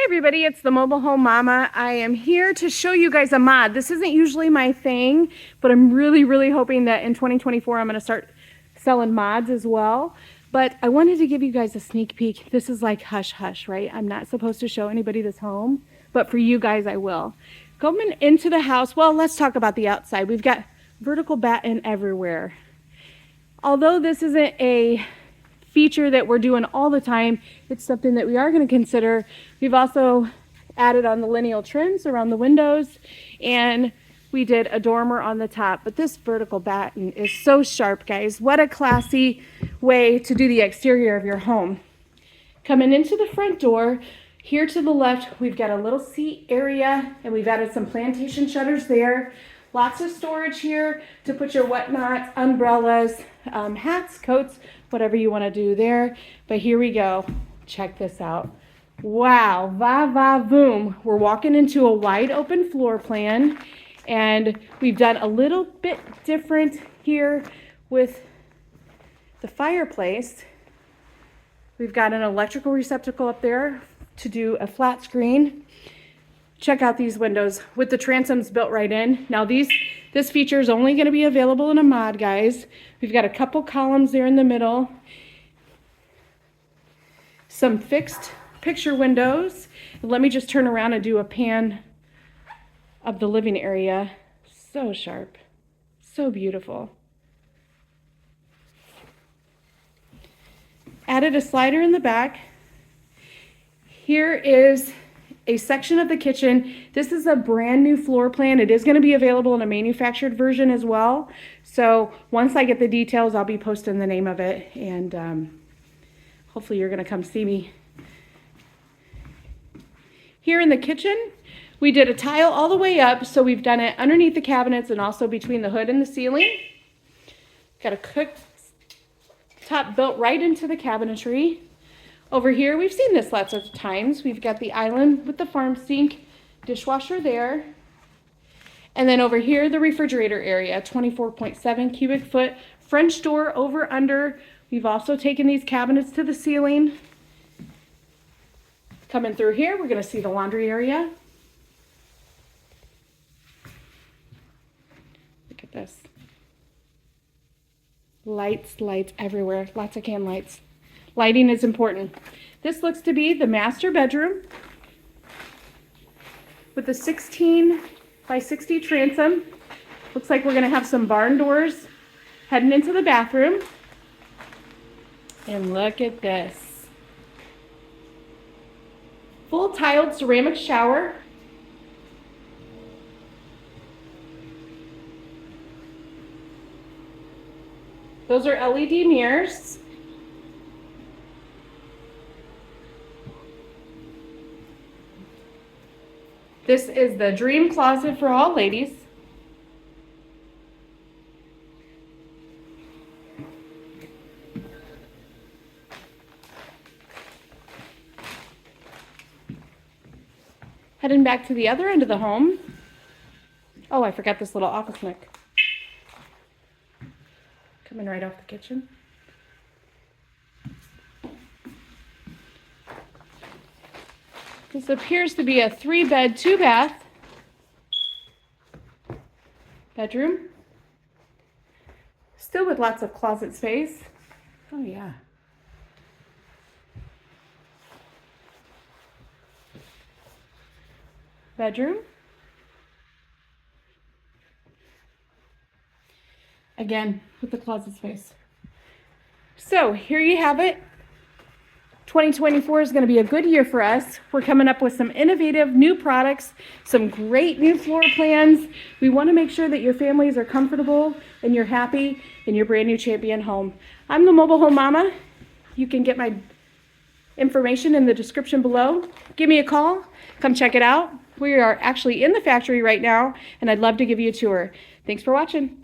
everybody, it's the Mobile Home Mama. I am here to show you guys a mod. This isn't usually my thing, but I'm really hoping that in 2024 I'm going to start selling mods as well. But I wanted to give you guys a sneak peek. This is like hush hush, right? I'm not supposed to show anybody this home, but for you guys I will. Going into the house, well, let's talk about the outside. We've got vertical batten everywhere. Although this isn't a feature that we're doing all the time, it's something that we are going to consider. We've also added on the lineal trims around the windows, and we did a dormer on the top. But this vertical batten is so sharp, guys. What a classy way to do the exterior of your home. Coming into the front door, here to the left, we've got a little seat area, and we've added some plantation shutters there. Lots of storage here to put your whatnots, umbrellas, hats, coats, whatever you want to do there. But here we go. Check this out. Wow, va-va-voom. We're walking into a wide open floor plan, and we've done a little bit different here with the fireplace. We've got an electrical receptacle up there to do a flat screen. Check out these windows with the transoms built right in. Now this feature is only going to be available in a mod, guys. We've got a couple columns there in the middle. Some fixed picture windows. Let me just turn around and do a pan of the living area. So sharp, so beautiful. Added a slider in the back. Here is a section of the kitchen. This is a brand new floor plan. It is going to be available in a manufactured version as well. So once I get the details, I'll be posting the name of it, and hopefully you're going to come see me. Here in the kitchen, we did a tile all the way up, so we've done it underneath the cabinets and also between the hood and the ceiling. Got a cooktop built right into the cabinetry. Over here, we've seen this lots of times. We've got the island with the farm sink, dishwasher there. And then over here, the refrigerator area, 24.7 cubic foot, French door over under. We've also taken these cabinets to the ceiling. Coming through here, we're going to see the laundry area. Look at this. Lights everywhere, lots of can lights. Lighting is important. This looks to be the master bedroom with a 16 by 60 transom. Looks like we're going to have some barn doors heading into the bathroom. And look at this. Full tiled ceramic shower. Those are LED mirrors. This is the dream closet for all ladies. Heading back to the other end of the home. Oh, I forgot this little office nook. Coming right off the kitchen. This appears to be a 3-bed, 2-bath bedroom. Still with lots of closet space. Oh yeah. Bedroom. Again, with the closet space. So here you have it. 2024 is going to be a good year for us. We're coming up with some innovative new products, some great new floor plans. We want to make sure that your families are comfortable and you're happy in your brand new champion home. I'm the Mobile Home Mama. You can get my information in the description below. Give me a call. Come check it out. We are actually in the factory right now, and I'd love to give you a tour. Thanks for watching.